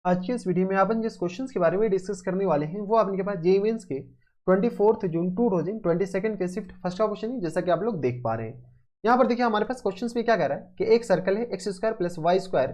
आज के इस वीडियो में अपन जिस क्वेश्चंस के बारे में डिस्कस करने वाले हैं वो आपके पास जेईई मेंस के 24 जून 2022 के शिफ्ट फर्स्ट का क्वेश्चन है, जैसा कि आप लोग देख पा रहे हैं। यहाँ पर देखिए हमारे पास क्वेश्चंस में क्या कह रहा है कि एक सर्कल है x square plus y square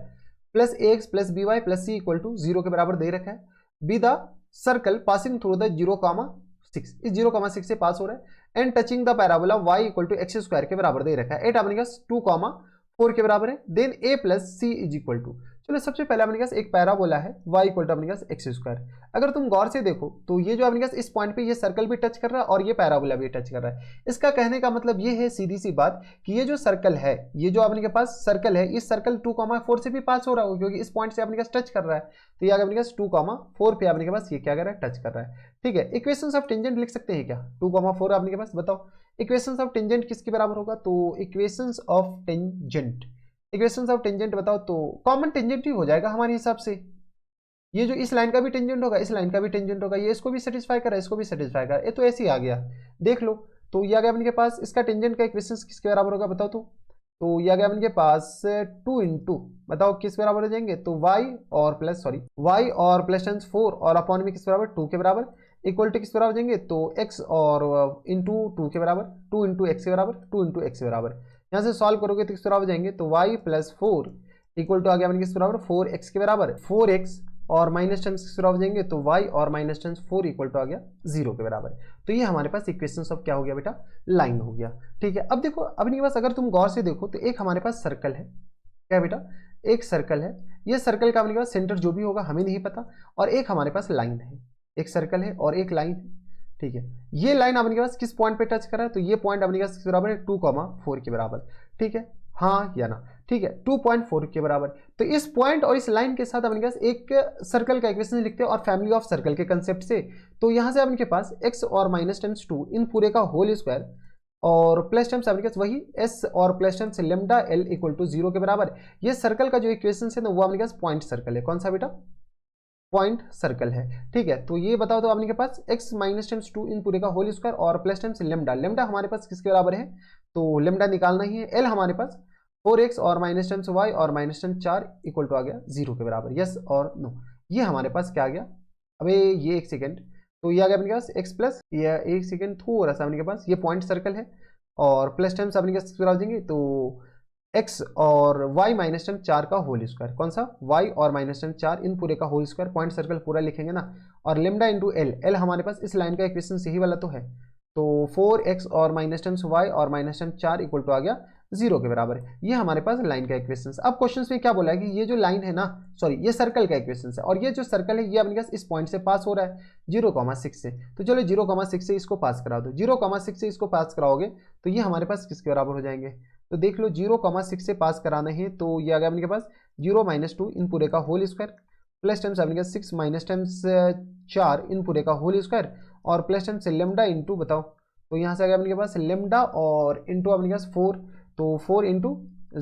plus a x plus b y plus c equal to 0 के बराबर दे रखा है। Be the circle passing through the 0,6, इस 0,6 से पास हो रहा है and touching the parabola y equal to x square के बराबर दे रखा है। एट अपने पास 2,4 के बराबर है। Then a plus c is equal to, चलो सबसे पहले अपने पास एक पैराबोला है y इक्वल टू अपने पास एक्स स्क्वायर। अगर तुम गौर से देखो तो ये जो अपने पास इस पॉइंट पे ये सर्कल भी टच कर रहा है और ये पैराबोला भी टच कर रहा है। इसका कहने का मतलब ये है सीधी सी बात कि ये जो सर्कल है, ये जो अपने के पास सर्कल है, इस सर्कल 2,4 से भी पास हो रहा है क्योंकि इस पॉइंट से अपने पास टच कर रहा है। तो ये अपने पास 2,4 पे अपने के पास ये क्या कर रहा है, टच कर रहा है। ठीक है, इक्वेशंस ऑफ टेंजेंट लिख सकते हैं क्या? 2,4 अपने के पास, बताओ इक्वेशंस ऑफ टेंजेंट किसके बराबर होगा? तो equations of tangent, equations of tangent बताओ तो कॉमन टेंजेंट ही हो जाएगा हमारे हिसाब से। ये जो इस लाइन का भी टेंजेंट होगा, इस लाइन का भी टेंजेंट होगा, ये इसको भी सेटिस्फाई कर रहा है, इसको भी सेटिस्फाई कर रहा है। ये तो ऐसे ही आ गया, देख लो। तो ये आ गया अपने के पास, इसका टेंजेंट का इक्वेशंस किसके बराबर होगा बताओ तो ये आ गया अपने के पास 2 इंटू, बताओ किस बराबर हो जाएंगे? तो y और प्लस टेंस 4 और अपॉन में किस बराबर 2 के बराबर इक्वल टू किस बराबर हो जाएंगे? तो x और इंटू 2 के बराबर, 2 इंटू एक्स के बराबर, 2 इंटू एक्स के बराबर। यहाँ से सॉल्व करोगे तो किस बराबर हो जाएंगे? तो y प्लस 4 इक्वल टू आ गया किस बराबर? 4x के बराबर। 4x और माइनस टेंस किस बराबर हो जाएंगे? तो y और माइनस टेंस 4 इक्वल टू आ गया 0 के बराबर। तो ये हमारे पास इक्वेशन सब क्या हो गया बेटा? लाइन हो गया। ठीक है, अब देखो अपने पास अगर तुम गौर से देखो तो एक हमारे पास सर्कल है, क्या बेटा? एक सर्कल है। ये सर्कल का अपने पास सेंटर जो भी होगा हमें नहीं पता, और एक हमारे पास लाइन है, एक सर्कल है और एक लाइन है। ठीक है, ये लाइन अपने पास किस पॉइंट पे टच कर रहा है? तो ये पॉइंट अपने पास किस बराबर है? 2,4 के बराबर। ठीक है, हाँ या ना? ठीक है, 2.4 के बराबर। तो इस पॉइंट और इस लाइन के साथ अपने पास एक सर्कल का इक्वेशन लिखते हैं और फैमिली ऑफ सर्कल के कंसेप्ट से। तो यहां से अपने पास x और माइनस टेंस 2 इन पूरे का होल स्क्वायर और प्लस टाइम्स अपने पास वही s और plus times lambda l equal to 0 के बराबर। ये सर्कल का जो इक्वेशन है ना वो अपने पास पॉइंट सर्कल है। कौन सा बेटा? पॉइंट सर्कल है। ठीक है, तो ये बताओ तो आपने के पास x माइनस टाइम्स 2 इन पूरे का होल स्क्वायर और प्लस टाइम्स लेमडा, लेमडा हमारे पास किसके बराबर है? तो लेमडा निकालना ही है। l हमारे पास 4x और माइनस टाइम्स y और माइनस टाइम्स 4 इक्वल टू आ गया 0 के बराबर। यस और नो, ये हमारे पास क्या आ गया? अबे ये एक सेकेंड, तो ये आ गया अपने के पास x प्लस, ये एक सेकेंड थोड़ा सा अपने के पास, ये पॉइंट सर्कल है और प्लस टाइम्स अपने के पास बराबर देंगे तो x और y माइनस टेन 4 का होल स्क्वायर। कौन सा? y और माइनस टेन 4 इन पूरे का होल स्क्वायर, पॉइंट सर्कल पूरा लिखेंगे ना। और लेमडा इंटू एल, एल हमारे पास इस लाइन का इक्वेशन यही वाला तो है। तो 4x और माइनस टेन y और माइनस टेन 4 इक्वल टू आ गया 0 के बराबर। ये हमारे पास लाइन का इक्वेशन। अब क्वेश्चन में क्या बोला है कि ये जो लाइन है ना, सॉरी ये सर्कल का इक्वेशन है और ये जो सर्कल है ये अपने पास इस पॉइंट से पास हो रहा है 0,6 से। तो चलो 0,6 से इसको पास करा दो। 0,6 से इसको पास कराओगे तो ये हमारे पास किसके बराबर हो जाएंगे? तो देख लो 0,6 से पास कराना है तो ये आ गया अपने पास 0 माइनस 2 इन पूरे का होल स्क्वायर प्लस टाइम्स अपने पास 6 माइनस टाइम्स 4 इन पूरे का होल स्क्वायर और प्लस टाइम्स लेमडा इंटू, बताओ तो यहाँ से आ गया अपने पास लेमडा और इंटू अपने पास 4, तो 4 इंटू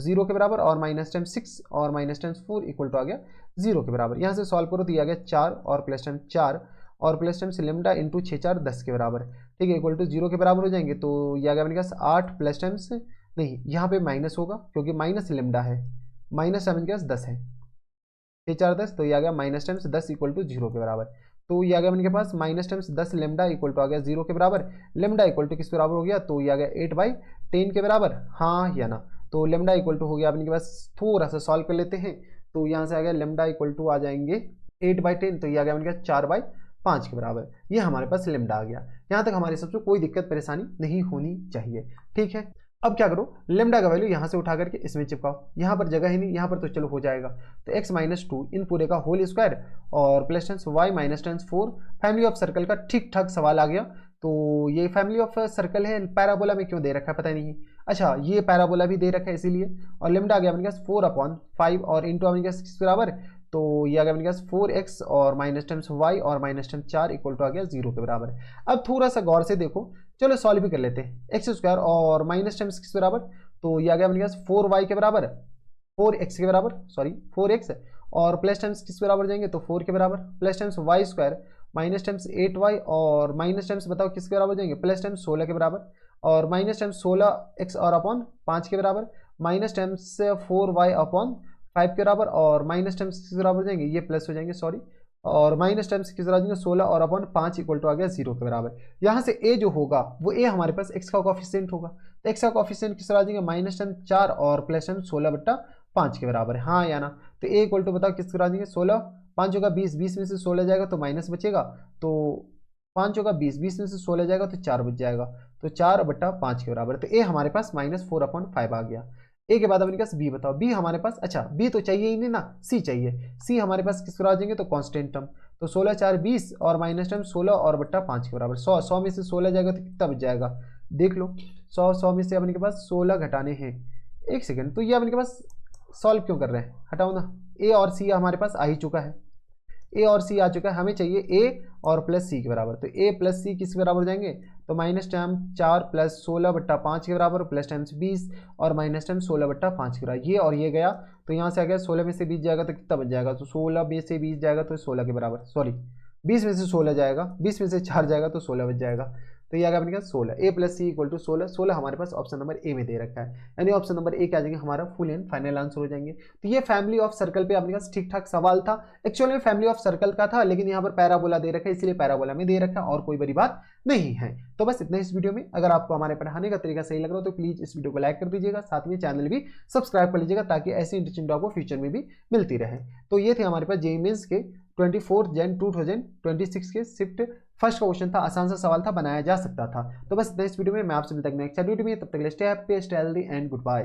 0 के बराबर और माइनस टाइम्स 6 और माइनस टाइम्स 4 इक्वल टू आ गया 0 के बराबर। यहाँ से सॉल्व करो तो ये आ गया 4 और प्लस टाइम्स 4 और प्लस टाइम्स लेमडा इंटू 6 4 10 के बराबर। ठीक है, इक्वल टू 0 के बराबर हो जाएंगे। तो ये आ गया अपने पास 8 प्लस टाइम्स, नहीं यहाँ पे माइनस होगा क्योंकि माइनस लेमडा है, माइनस अपने पास 10 है, 6 4 10, तो ये आ गया माइनस टाइम्स 10 इक्वल टू 0 के बराबर। तो ये आ गया अपने पास minus times 10 lambda equal to आ गया 0 के बराबर। लेमडा इक्वल टू किस बराबर हो गया? तो ये आ गया 8/10 के बराबर, हाँ या ना? तो लेमडा इक्वल टू हो गया अपने के पास, थोड़ा सा सॉल्व कर लेते हैं। तो यहाँ से आ गया लेमडा इक्वल टू आ जाएंगे 8/10, तो ये आ गया अपने पास 4/5 के बराबर। ये हमारे पास लेमडा आ गया। यहाँ तक हमारे सबसे कोई दिक्कत परेशानी नहीं होनी चाहिए। ठीक है, अब क्या करो, लेमडा का वैल्यू यहाँ से उठा करके इसमें चिपकाओ। यहाँ पर जगह ही नहीं, यहाँ पर तो चलो हो जाएगा। तो x माइनस 2 इन पूरे का होल स्क्वायर और प्लस टेंस y माइनस टेंस 4, फैमिली ऑफ सर्कल का ठीक ठाक सवाल आ गया। तो ये फैमिली ऑफ सर्कल है, पैराबोला में क्यों दे रखा है पता नहीं। अच्छा, ये पैराबोला भी दे रखा है इसीलिए। और लेमडा आ गया अपने पास 4/5 और इंटू अपने पास किस बराबर? तो ये आ गया अपने पास 4x और माइनस टेंस y और माइनस टेंस 4 इक्वल टू आ गया 0 के बराबर। अब थोड़ा सा गौर से देखो, चलो सॉल्व भी कर लेते हैं। एक्स स्क्वायर और माइनस टाइम्स किस बराबर? तो ये आ गया अपने पास 4y के बराबर, 4x के बराबर, सॉरी 4x, और प्लस टाइम्स किस बराबर जाएंगे? तो 4 के बराबर, plus times y square minus times 8y और माइनस टाइम्स बताओ किसके बराबर जाएंगे? प्लस टाइम्स 16 के बराबर और माइनस टाइम्स 16x और अपॉन 5 के बराबर माइनस टाइम्स 4y अपॉन 5 के बराबर, और माइनस टर्म्स किस बराबर हो जाएंगे, ये प्लस हो जाएंगे सॉरी, और माइनस टर्म्स किस बराबर हो जाएंगे 16 और अपॉन 5 इक्वल टू आ गया 0 के बराबर। यहाँ से ए जो होगा वो ए हमारे पास एक्स का कोफिशिएंट होगा, तो एक्स का कोफिशिएंट किस बराबर आ जाएंगे माइनस टर्म 4 और प्लस टर्म 16/5 के बराबर है, हाँ या ना। तो ए इक्वल टू बताओ किस बराबर आ जाएंगे 16, 5 होगा 20, 20 में से 16 जाएगा तो माइनस बचेगा, तो 5 होगा 20, 20 में से 16 जाएगा तो 4 बच जाएगा, तो 4/5 के बराबर। तो ए हमारे पास -4/5 आ गया। ए के बाद अपने पास बी बताओ, बी हमारे पास, अच्छा बी तो चाहिए ही नहीं ना, सी चाहिए। सी हमारे पास किस बराबर आ जाएंगे, तो कांस्टेंट टर्म, तो 16 4 20 और माइनस टर्म 16 और बट्टा 5 के बराबर। 100 100 में से 16 जाएगा तो कितना बच जाएगा, देख लो। 100 100 में से अपने के पास 16 घटाने हैं, एक सेकेंड, तो ये अपने के पास सॉल्व क्यों कर रहे हैं, हटाओ ना। ए और सी हमारे पास आ ही चुका है, ए और सी आ चुका है, हमें चाहिए ए और प्लस सी के बराबर। तो ए प्लस सी किस बराबर हो जाएंगे, तो माइनस टाइम 4 प्लस 16/5 के बराबर, प्लस टाइम्स 20 और माइनस टाइम 16/5 के बराबर। ये और ये गया तो यहाँ से आ गया 16 में से 20 जाएगा तो कितना बच जाएगा, तो 16 में से 20 जाएगा तो 16 के बराबर, सॉरी 20 में से 16 जाएगा, 20 में से 4 जाएगा तो 16 बच जाएगा। तो ये आ गया अपने पास 16, ए प्लस सी इक्वल टू 16। 16 हमारे पास ऑप्शन नंबर ए में दे रखा है, यानी ऑप्शन नंबर ए क्या आ जाएंगे हमारा फुल एंड फाइनल आंसर हो जाएंगे। तो ये फैमिली ऑफ सर्कल पे अपने पास ठीक ठाक सवाल था, एक्चुअली में फैमिली ऑफ सर्कल का था, लेकिन यहाँ पर पैराबोला दे रखा है इसलिए पैराबोला में दे रखा है, और कोई बड़ी बात नहीं है। तो बस इतना इस वीडियो में। अगर आपको हमारे पढ़ाने का तरीका सही लग रहा हो तो प्लीज इस वीडियो को लाइक कर दीजिएगा, साथ में चैनल भी सब्सक्राइब कर लीजिएगा ताकि ऐसी इंटरेस्टिंग आपको फ्यूचर में भी मिलती रहे। तो ये थे हमारे पास जेईई मेंस के 24 जन 2026 के शिफ्ट फर्स्ट का क्वेश्चन था, आसान सा सवाल था, बनाया जा सकता था। तो बस इतना इस वीडियो में, मैं आपसे मिलता हूं नेक्स्ट वीडियो में, तब तक के लिए stay happy, stay healthy and good bye.